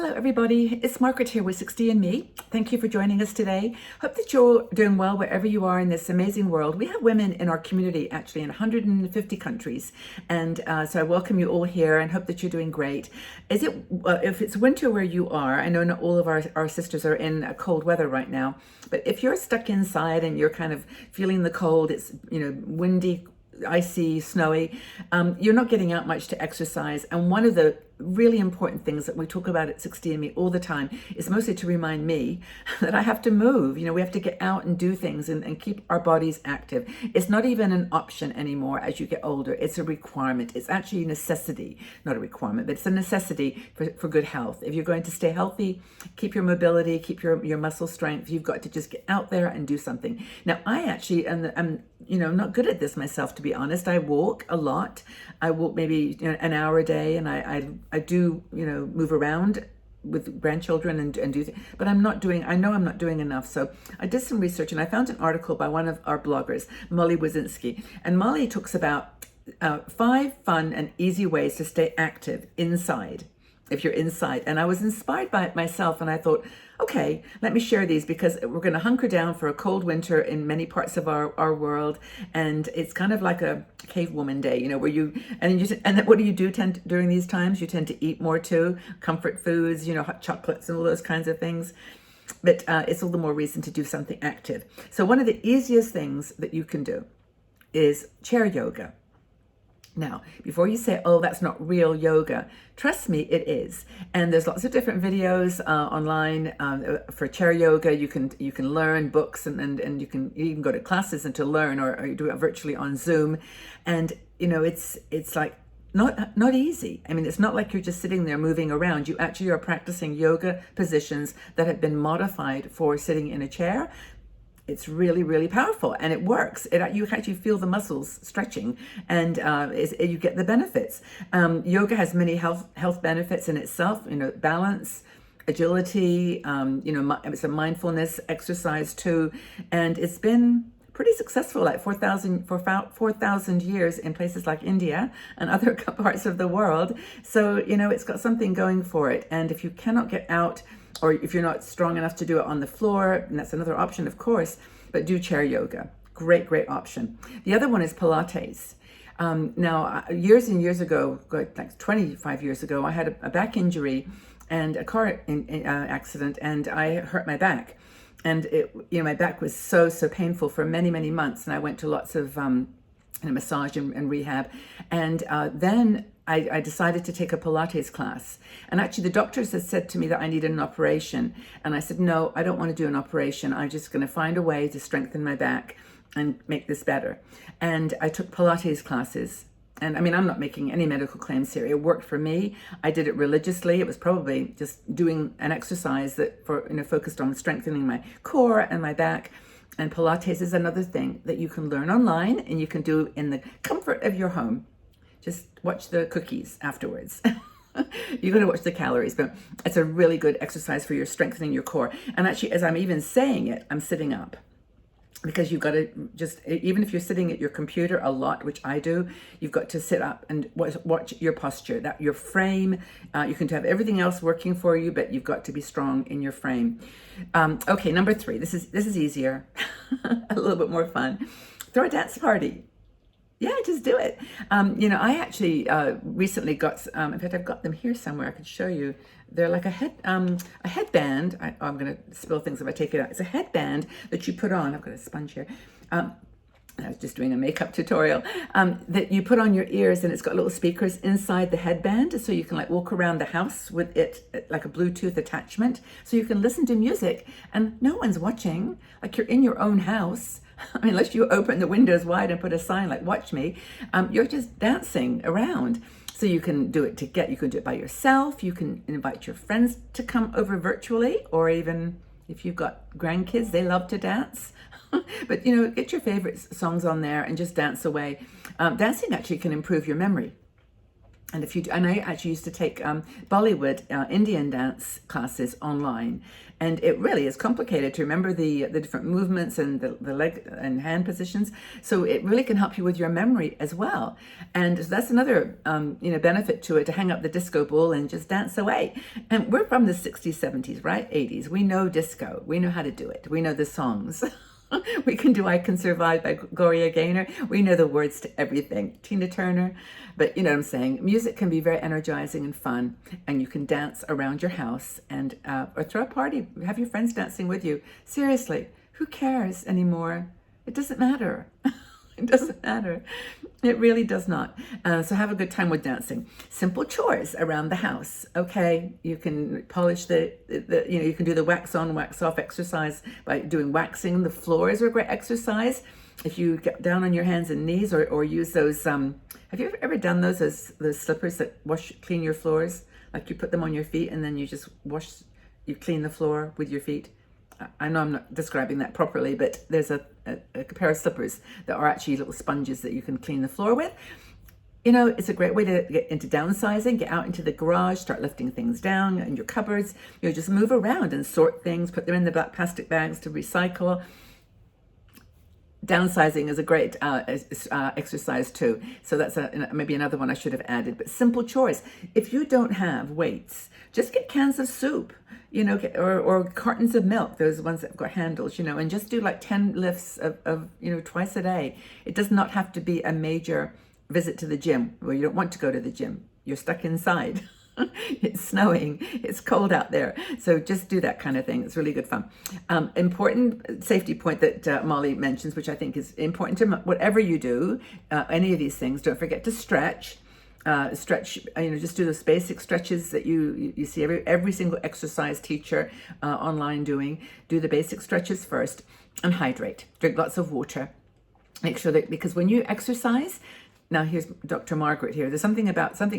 Hello everybody, it's Margaret here with 60andMe. Thank you for joining us today. Hope that you're doing well wherever you are in this amazing world. We have women in our community actually in 150 countries, and so I welcome you all here and hope that you're doing great. If it's winter where you are, I know not all of our sisters are in cold weather right now, but if you're stuck inside and you're kind of feeling the cold, it's windy, icy, snowy, you're not getting out much to exercise. And one of the really important things that we talk about at 60andMe all the time is mostly to remind me that I have to move. We have to get out and do things and keep our bodies active. It's not even an option anymore as you get older. It's a requirement. It's actually a necessity, not a requirement, but it's a necessity for good health. If you're going to stay healthy, keep your mobility, keep your muscle strength, you've got to just get out there and do something. Now, I actually am not good at this myself, to be honest. I walk a lot. I walk maybe an hour a day, and I do move around with grandchildren and do things, but I know I'm not doing enough. So I did some research and I found an article by one of our bloggers, Molly Wazinski, and Molly talks about 5 fun and easy ways to stay active inside if you're inside. And I was inspired by it myself, and I thought, okay, let me share these because we're going to hunker down for a cold winter in many parts of our world, and it's kind of like a cavewoman day, where what do you do during these times? You tend to eat more too, comfort foods, hot chocolates and all those kinds of things. But it's all the more reason to do something active. So one of the easiest things that you can do is chair yoga. Now, before you say, oh, that's not real yoga, trust me, it is. And there's lots of different videos online for chair yoga. You can learn books and you can even go to classes and to learn, or you do it virtually on Zoom. And, it's like not easy. I mean, it's not like you're just sitting there moving around. You actually are practicing yoga positions that have been modified for sitting in a chair. It's really, really powerful, and it works. You actually feel the muscles stretching, and you get the benefits. Yoga has many health benefits in itself. Balance, agility. It's a mindfulness exercise too, and it's been pretty successful, like 4,000 years in places like India and other parts of the world. So it's got something going for it. And if you cannot get out, or if you're not strong enough to do it on the floor, and that's another option, of course, but do chair yoga. Great option. The other one is Pilates. Now, years and years ago, like 25 years ago, I had a back injury and a car accident, and I hurt my back. And my back was so painful for many, many months, and I went to lots of massage and rehab, and then I decided to take a Pilates class. And actually the doctors had said to me that I needed an operation. And I said, no, I don't want to do an operation. I'm just going to find a way to strengthen my back and make this better. And I took Pilates classes. And I mean, I'm not making any medical claims here. It worked for me. I did it religiously. It was probably just doing an exercise that focused on strengthening my core and my back. And Pilates is another thing that you can learn online and you can do in the comfort of your home. Just watch the cookies afterwards. You're going to watch the calories, but it's a really good exercise for your strengthening your core. And actually, as I'm even saying it, I'm sitting up, because you've got to even if you're sitting at your computer a lot, which I do, you've got to sit up and watch your posture, that your frame. You can have everything else working for you, but you've got to be strong in your frame. Okay, number 3. This is easier, a little bit more fun. Throw a dance party. Yeah, just do it. I actually recently got, in fact, I've got them here somewhere. I could show you. They're like a headband. I'm going to spill things if I take it out. It's a headband that you put on. I've got a sponge here. I was just doing a makeup tutorial, that you put on your ears, and it's got little speakers inside the headband, so you can walk around the house with it like a Bluetooth attachment, so you can listen to music and no one's watching, like you're in your own house. I mean, unless you open the windows wide and put a sign like "Watch me," you're just dancing around. So you can do it you can do it by yourself. You can invite your friends to come over virtually, or even if you've got grandkids, they love to dance. But get your favorite songs on there and just dance away. Dancing actually can improve your memory. And if you do, and I actually used to take Bollywood Indian dance classes online, and it really is complicated to remember the different movements and the leg and hand positions. So it really can help you with your memory as well. And so that's another benefit to it, to hang up the disco ball and just dance away. And we're from the 60s, 70s, right? 80s. We know disco. We know how to do it. We know the songs. We can do I Can Survive by Gloria Gaynor. We know the words to everything. Tina Turner. But you know what I'm saying? Music can be very energizing and fun, and you can dance around your house and or throw a party. Have your friends dancing with you. Seriously, who cares anymore? It doesn't matter. It doesn't matter. It really does not. So have a good time with dancing. Simple chores around the house. Okay, you can polish you can do the wax on, wax off exercise by doing waxing. The floors are a great exercise. If you get down on your hands and knees, or use those, have you ever done those slippers that clean your floors? Like you put them on your feet and then you just you clean the floor with your feet. I know I'm not describing that properly, but there's a pair of slippers that are actually little sponges that you can clean the floor with. You know, it's a great way to get into downsizing, get out into the garage, start lifting things down in your cupboards. You know, just move around and sort things, put them in the black plastic bags to recycle. Downsizing is a great exercise too. So that's maybe another one I should have added. But simple chores. If you don't have weights, just get cans of soup, you know, or cartons of milk, those ones that have got handles, you know, and just do like 10 lifts of twice a day. It does not have to be a major visit to the gym where you don't want to go to the gym. You're stuck inside. It's snowing, it's cold out there. So just do that kind of thing. It's really good fun. Important safety point that Molly mentions, which I think is important to whatever you do, any of these things, don't forget to stretch. Stretch, just do those basic stretches that you see every single exercise teacher online doing. Do the basic stretches first, and hydrate. Drink lots of water. Make sure that, because when you exercise, now here's Dr. Margaret here. There's something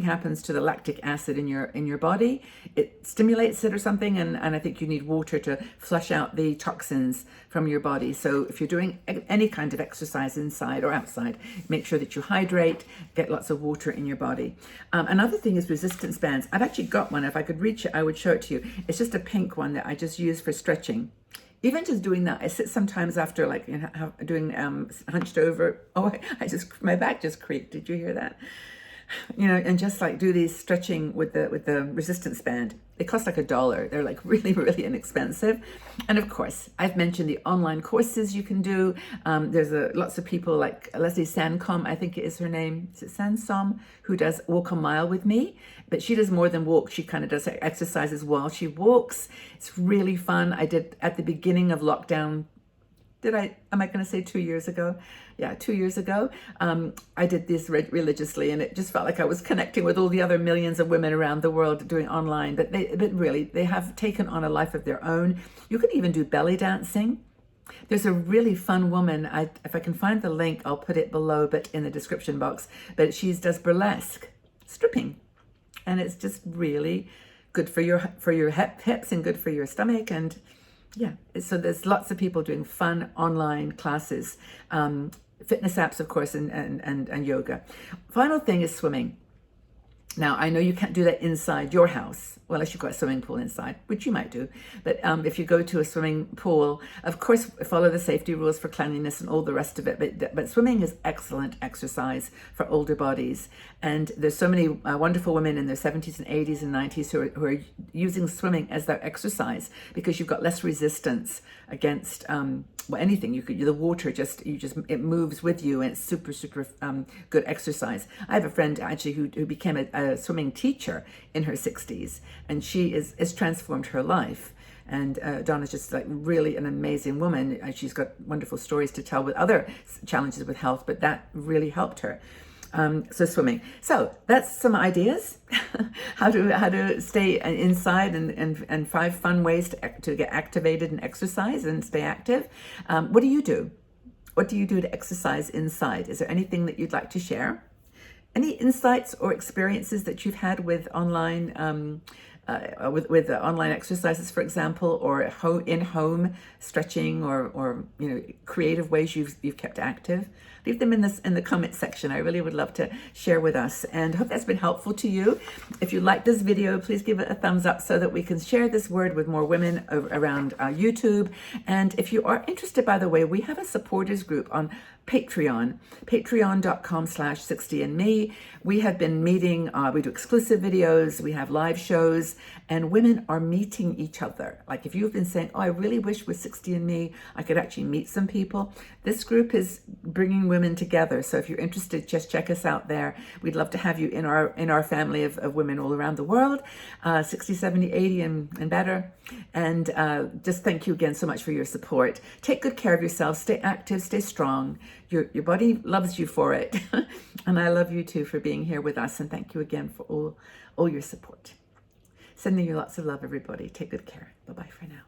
happens to the lactic acid in your body. It stimulates it or something, and I think you need water to flush out the toxins from your body. So if you're doing any kind of exercise inside or outside, make sure that you hydrate, get lots of water in your body. Another thing is resistance bands. I've actually got one. If I could reach it, I would show it to you. It's just a pink one that I just use for stretching. Even just doing that, I sit sometimes after doing hunched over. Oh, my back just creaked. Did you hear that? And just like do these stretching with the resistance band. They cost like $1. They're like really, really inexpensive. And of course, I've mentioned the online courses you can do. There's lots of people like Leslie Sancom, I think it is her name. Is it Sansom? Who does Walk a Mile with me. But she does more than walk. She kind of does exercises while she walks. It's really fun. I did at the beginning of lockdown. Am I going to say 2 years ago? Yeah, 2 years ago. I did this religiously, and it just felt like I was connecting with all the other millions of women around the world doing online. But really, they have taken on a life of their own. You can even do belly dancing. There's a really fun woman. If I can find the link, I'll put it below, but in the description box. But she does burlesque, stripping, and it's just really good for your hips and good for your stomach. And yeah, so there's lots of people doing fun online classes, fitness apps, of course, and yoga. Final thing is swimming. Now, I know you can't do that inside your house, well, unless you've got a swimming pool inside, which you might do. But if you go to a swimming pool, of course, follow the safety rules for cleanliness and all the rest of it. But swimming is excellent exercise for older bodies. And there's so many wonderful women in their 70s and 80s and 90s who are using swimming as their exercise, because you've got less resistance against anything. The water it moves with you, and it's super, super good exercise. I have a friend actually who became a swimming teacher in her 60s, and she has transformed her life. And Donna's just like really an amazing woman. She's got wonderful stories to tell with other challenges with health, but that really helped her. So swimming. So that's some ideas how to stay inside, and 5 fun ways to get activated and exercise and stay active. What do you do? What do you do to exercise inside? Is there anything that you'd like to share? Any insights or experiences that you've had with online with online exercises, for example, or in-home stretching, or creative ways you've kept active? leave them in the comment section. I really would love to share with us, and hope that's been helpful to you. If you like this video, please give it a thumbs up so that we can share this word with more women around YouTube. And if you are interested, by the way, we have a supporters group on Patreon, patreon.com/60andme. We have been meeting, we do exclusive videos, we have live shows, and women are meeting each other. Like if you've been saying, oh, I really wish with 60andme I could actually meet some people, this group is bringing women together. So if you're interested, just check us out there. We'd love to have you in our family of women all around the world, 60, 70, 80 and better. And just thank you again so much for your support. Take good care of yourself, stay active, stay strong. Your body loves you for it. And I love you too for being here with us. And thank you again for all your support. Sending you lots of love, everybody. Take good care. Bye-bye for now.